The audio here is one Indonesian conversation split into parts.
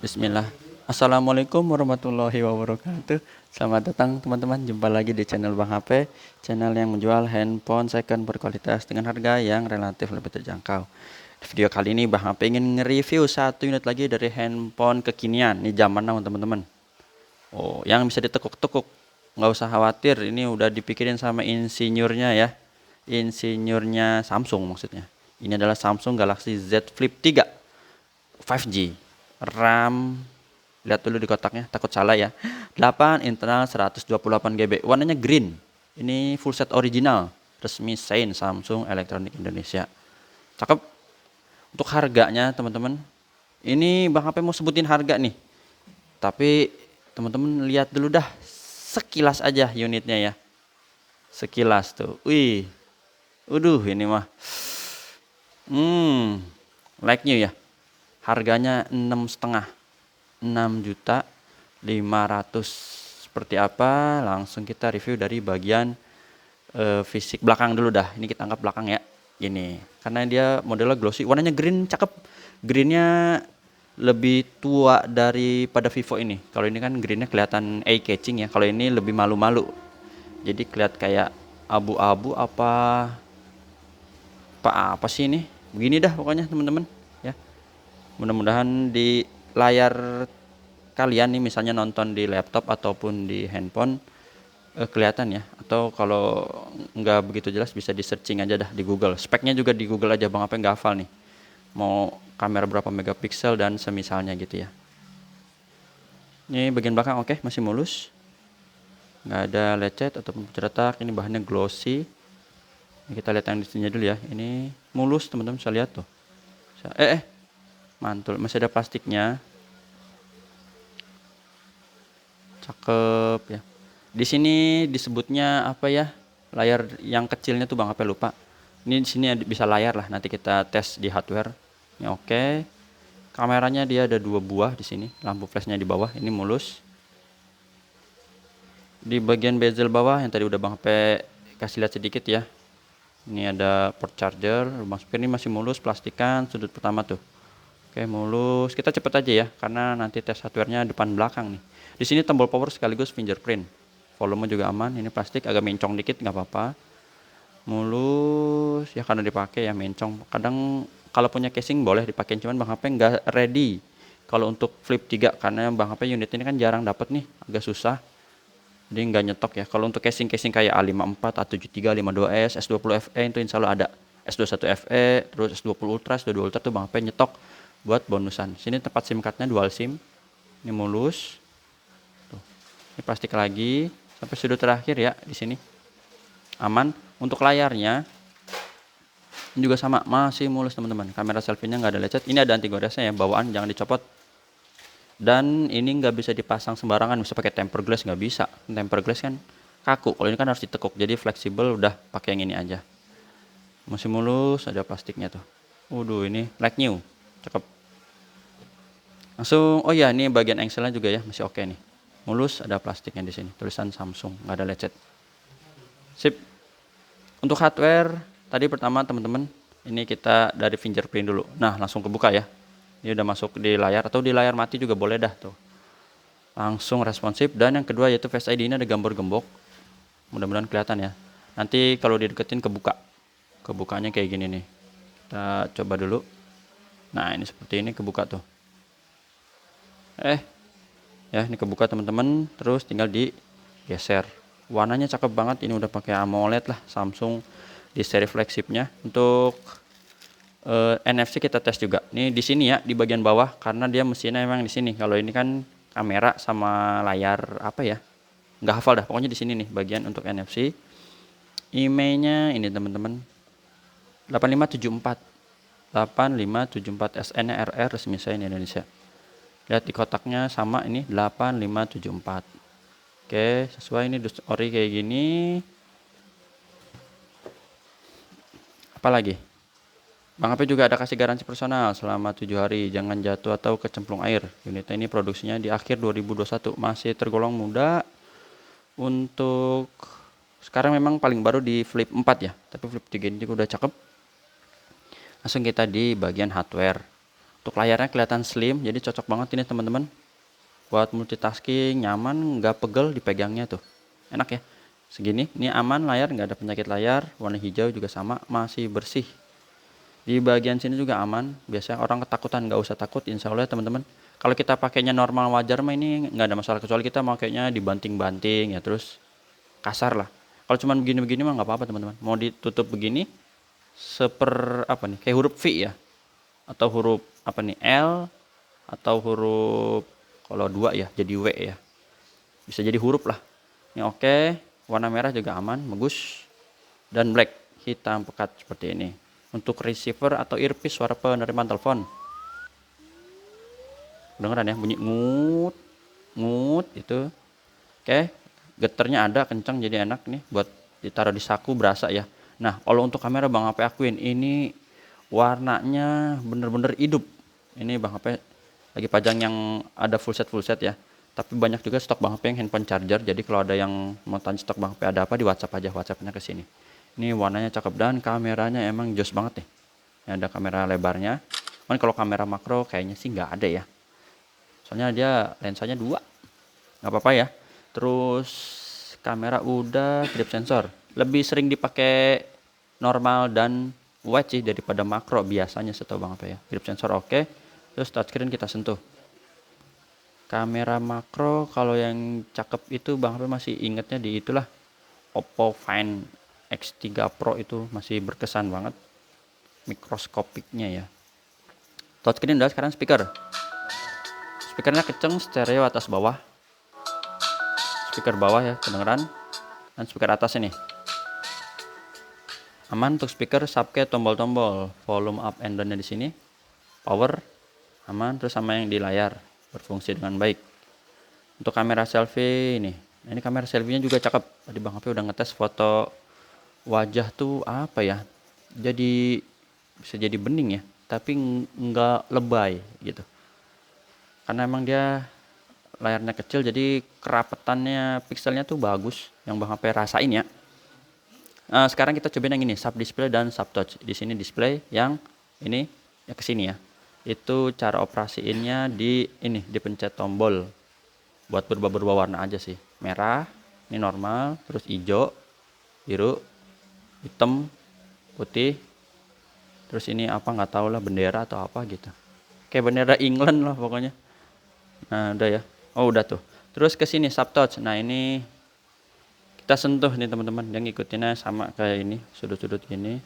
Bismillah. Assalamualaikum warahmatullahi wabarakatuh. Selamat datang teman-teman, jumpa lagi di channel Bang HP, channel yang menjual handphone second berkualitas dengan harga yang relatif lebih terjangkau. Di video kali ini Bang HP ingin nge-review satu unit lagi dari handphone kekinian, ini zaman now teman-teman. Oh, yang bisa ditekuk-tekuk. Nggak usah khawatir, ini udah dipikirin sama insinyurnya ya. Insinyurnya Samsung maksudnya. Ini adalah Samsung Galaxy Z Flip 3 5G. RAM, lihat dulu di kotaknya, takut salah ya. 8 internal 128 GB. Warnanya green. Ini full set original, resmi Sein Samsung Electronics Indonesia. Cakep. Untuk harganya teman-teman, ini Bang HP mau sebutin harga nih. Tapi teman-teman lihat dulu dah sekilas aja unitnya ya. Sekilas tuh. Wih. Waduh, ini mah. Like new ya. Harganya 6,5, 6.500.000. Seperti apa? Langsung kita review dari bagian fisik belakang dulu dah. Ini kita anggap belakang ya. Ini karena dia modelnya glossy, warnanya green, cakep. Greennya lebih tua daripada Vivo ini. Kalau ini kan greennya kelihatan eye catching ya. Kalau ini lebih malu-malu. Jadi kelihatan kayak abu-abu apa sih ini? Begini dah pokoknya teman-teman ya. Mudah-mudahan di layar kalian nih misalnya nonton di laptop ataupun di handphone kelihatan ya, atau kalau nggak begitu jelas bisa di searching aja dah di Google. Speknya juga di Google aja, Bang apa nggak hafal nih, mau kamera berapa megapiksel dan semisalnya gitu ya. Ini bagian belakang oke, masih mulus, nggak ada lecet ataupun ceretak. Ini bahannya glossy. Ini kita lihat yang di sini dulu ya. Ini mulus teman-teman, bisa lihat tuh. Mantul, masih ada plastiknya. Cakep ya. Di sini disebutnya apa ya? Layar yang kecilnya tuh Bang apa lupa. Ini di sini bisa layar lah, nanti kita tes di hardware. Ini oke. Kameranya dia ada 2 buah di sini, lampu flashnya di bawah, ini mulus. Di bagian bezel bawah yang tadi udah Bang HP kasih lihat sedikit ya. Ini ada port charger, lubang speaker ini masih mulus, plastikan sudut pertama tuh. Oke, mulus. Kita cepet aja ya, karena nanti tes hardware-nya depan belakang nih. Di sini tombol power sekaligus fingerprint. Volume juga aman. Ini plastik agak mencong dikit nggak apa-apa. Mulus ya karena dipakai ya, mencong. Kadang kalau punya casing boleh dipakai, cuman Bang HP nggak ready kalau untuk Flip 3 karena Bang HP unit ini kan jarang dapat nih, agak susah. Jadi nggak nyetok ya. Kalau untuk casing-casing kayak A54, A73, A52s, S20 FE itu insya Allah ada. S21 FE, terus S20 Ultra, S22 Ultra tuh Bang HP nyetok buat bonusan. Sini tempat SIM cardnya dual SIM. Ini mulus. Tuh. Ini plastik lagi sampai sudut terakhir ya di sini. Aman. Untuk layarnya ini juga sama, masih mulus teman-teman. Kamera selfie-nya nggak ada lecet. Ini ada anti goresnya ya, bawaan jangan dicopot. Dan ini nggak bisa dipasang sembarangan, bisa pakai tempered glass nggak bisa. Tempered glass kan kaku. Kalau ini kan harus ditekuk, jadi fleksibel. Udah pakai yang ini aja. Masih mulus, ada plastiknya tuh. Waduh, ini like new, cakep. Langsung, oh ya ini bagian engselnya juga ya masih oke nih. Mulus, ada plastiknya di sini. Tulisan Samsung, nggak ada lecet. Sip. Untuk hardware tadi pertama teman-teman, ini kita dari fingerprint dulu. Nah langsung kebuka ya. Ini udah masuk di layar atau di layar mati juga boleh dah tuh. Langsung responsif. Dan yang kedua yaitu Face ID, ini ada gambar gembok. Mudah-mudahan kelihatan ya. Nanti kalau dideketin kebuka. Kebukanya kayak gini nih. Kita coba dulu. Nah ini seperti ini kebuka tuh. Ya ini kebuka teman-teman. Terus tinggal digeser. Warnanya cakep banget. Ini udah pakai AMOLED lah Samsung di seri flagshipnya. Untuk NFC kita tes juga. Ini di sini ya di bagian bawah karena dia mesinnya emang di sini. Kalau ini kan kamera sama layar apa ya? Nggak hafal dah. Pokoknya di sini nih bagian untuk NFC. IMEI-nya ini teman-teman 8574. 8574 SN-nya RR resmi Sein Indonesia. Lihat di kotaknya sama ini 8574. Oke, sesuai ini ori kayak gini. Apalagi? Bang HP juga ada kasih garansi personal selama 7 hari, jangan jatuh atau kecemplung air. Unitnya ini produksinya di akhir 2021, masih tergolong muda. Untuk sekarang memang paling baru di Flip 4 ya, tapi Flip 3 ini juga udah cakep. Langsung kita di bagian hardware. Untuk layarnya kelihatan slim, jadi cocok banget ini teman-teman. Buat multitasking, nyaman, nggak pegel dipegangnya tuh. Enak ya. Segini, ini aman layar, nggak ada penyakit layar. Warna hijau juga sama, masih bersih. Di bagian sini juga aman. Biasanya orang ketakutan, nggak usah takut. Insya Allah ya teman-teman. Kalau kita pakainya normal wajar mah ini nggak ada masalah. Kecuali kita pakainya dibanting-banting ya, terus kasar lah. Kalau cuman begini-begini mah nggak apa-apa teman-teman. Mau ditutup begini, apa nih? Kayak huruf V ya, atau huruf apa nih, L, atau huruf kalau 2 ya jadi W ya. Bisa jadi huruf lah. Ini oke. Warna merah juga aman, bagus. Dan black, hitam pekat seperti ini. Untuk receiver atau earpiece, suara penerimaan telepon. Dengeran ya, bunyi ngut, ngut itu. Oke, geternya ada, kencang, jadi enak nih buat ditaruh di saku, berasa ya. Nah, kalau untuk kamera Bang HP akuin, ini warnanya bener-bener hidup. Ini Bang HP lagi pajang yang ada full set ya. Tapi banyak juga stok Bang HP yang handphone charger. Jadi kalau ada yang mau tanya stok Bang HP ada apa, di WhatsApp aja, WhatsAppnya ke sini. Ini warnanya cakep dan kameranya emang jos banget nih. Ini ada kamera lebarnya. Kan kalau kamera makro kayaknya sih nggak ada ya. Soalnya dia lensanya 2. Nggak apa-apa ya. Terus kamera udah, grip sensor. Lebih sering dipakai normal dan wide sih daripada makro biasanya setahu Bang apa ya. Grip sensor oke. Terus touchscreen kita sentuh. Kamera makro kalau yang cakep itu Bang HP masih ingetnya di itulah Oppo Find X3 Pro, itu masih berkesan banget mikroskopiknya ya. Touchscreen udah, sekarang speaker. Speakernya kenceng, stereo atas bawah. Speaker bawah ya kedengeran, dan speaker atas ini aman. Untuk speaker subke tombol-tombol volume up and down nya di sini, power aman, terus sama yang di layar berfungsi dengan baik. Untuk kamera selfie ini kamera selfie-nya juga cakep. Tadi Bang HP udah ngetes foto wajah tuh apa ya, jadi bisa jadi bening ya, tapi nggak lebay gitu, karena emang dia layarnya kecil, jadi kerapetannya pixelnya tuh bagus yang Bang HP rasain ya. Sekarang kita cobain yang ini, sub display dan sub touch. Di sini display, yang ini ya ke sini ya. Itu cara operasiinnya di ini, dipencet tombol buat berubah-ubah warna aja sih. Merah, ini normal, terus hijau, biru, hitam, putih. Terus ini apa nggak tahu lah, bendera atau apa gitu. Kayak bendera England lah pokoknya. Nah, udah ya. Oh, udah tuh. Terus ke sini sub touch. Nah, ini kita sentuh nih teman-teman, yang ngikutinnya sama kayak ini, sudut-sudut ini.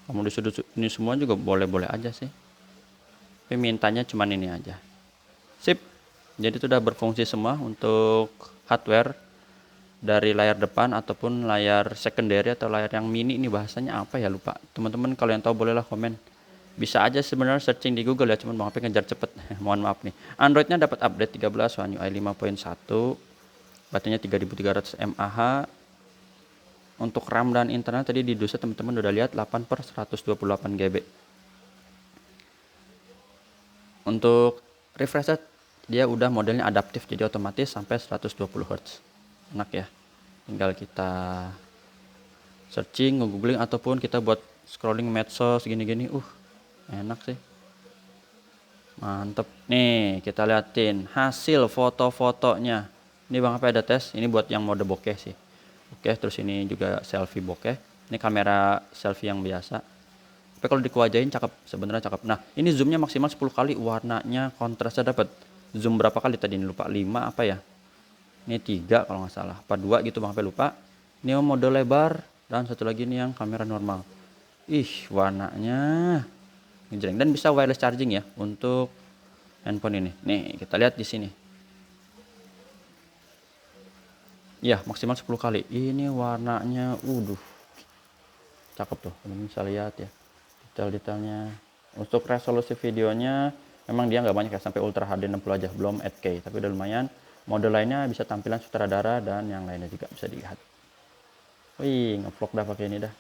Kamu di sudut ini semua juga boleh-boleh aja sih. Tapi mintanya cuman ini aja. Sip. Jadi itu udah berfungsi semua untuk hardware dari layar depan ataupun layar secondary atau layar yang mini. Ini bahasanya apa ya, lupa. Teman-teman kalau yang tahu bolehlah komen. Bisa aja sebenarnya searching di Google ya, cuman Bang HP ngejar cepet. Mohon maaf nih. Androidnya dapat update 13 One UI 5.1. Baterainya 3300 mAh. Untuk RAM dan internal tadi di dosa teman-teman udah lihat 8/128 GB. Untuk refresh rate dia udah modelnya adaptif, jadi otomatis sampai 120 Hz. Enak ya. Tinggal kita searching, nge-googling ataupun kita buat scrolling medsos gini-gini. Enak sih. Mantep. Nih, kita liatin hasil foto-fotonya. Ini Bang HP ada tes, ini buat yang mode bokeh sih. Oke, terus ini juga selfie bokeh. Ini kamera selfie yang biasa. Tapi kalau dikuajain cakep, sebenarnya cakep. Nah, ini zoomnya maksimal 10 kali, warnanya kontrasnya dapat. Zoom berapa kali tadi, ini lupa, 5 apa ya? Ini 3 kalau nggak salah, apa 2 gitu Bang HP lupa. Ini mode lebar, dan satu lagi ini yang kamera normal. Warnanya ngejreng, dan bisa wireless charging ya untuk handphone ini. Nih, kita lihat di sini. Ya, maksimal 10 kali. Ini warnanya cakep tuh. Teman-teman bisa lihat ya. Detail-detailnya. Untuk resolusi videonya memang dia nggak banyak ya, sampai Ultra HD 60 aja, belum 8K, tapi udah lumayan. Mode lainnya bisa tampilan sutradara dan yang lainnya juga bisa dilihat. Ngevlog dah pakai ini dah.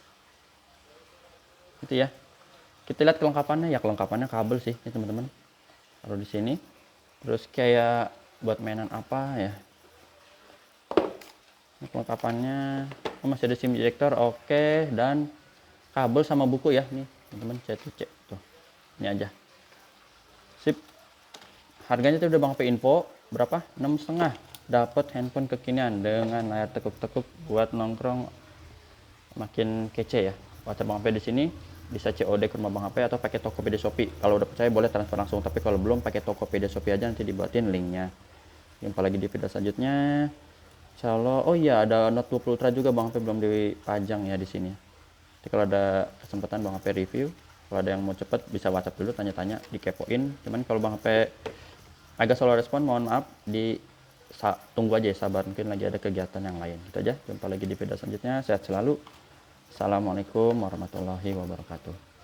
Itu ya. Kita lihat kelengkapannya ya, kelengkapannya kabel sih ini teman-teman. Taruh di sini. Terus kayak buat mainan apa ya? Ini kelengkapannya. Masih ada SIM ejector, oke, dan kabel sama buku ya nih teman-teman, C2C tuh. Ini aja. Sip. Harganya tuh udah Bang HP info berapa? 6,5. Dapat handphone kekinian dengan layar tekuk-tekuk buat nongkrong makin kece ya. WhatsApp Bang HP di sini bisa COD ke rumah Bang HP atau pakai Tokopedia Shopee. Kalau udah percaya boleh transfer langsung, tapi kalau belum pakai Tokopedia Shopee aja, nanti dibuatin linknya. Jumpa lagi di video selanjutnya. Insyaallah. Oh iya, ada Note 20 Ultra juga Bang HP belum dipajang ya di sini. Jadi kalau ada kesempatan Bang HP review. Kalau ada yang mau cepet bisa WhatsApp dulu, tanya-tanya, dikepoin. Cuman kalau Bang HP agak slow respon, mohon maaf, tunggu aja ya, sabar, mungkin lagi ada kegiatan yang lain. Gitu aja, jumpa lagi di video selanjutnya. Sehat selalu. Assalamualaikum warahmatullahi wabarakatuh.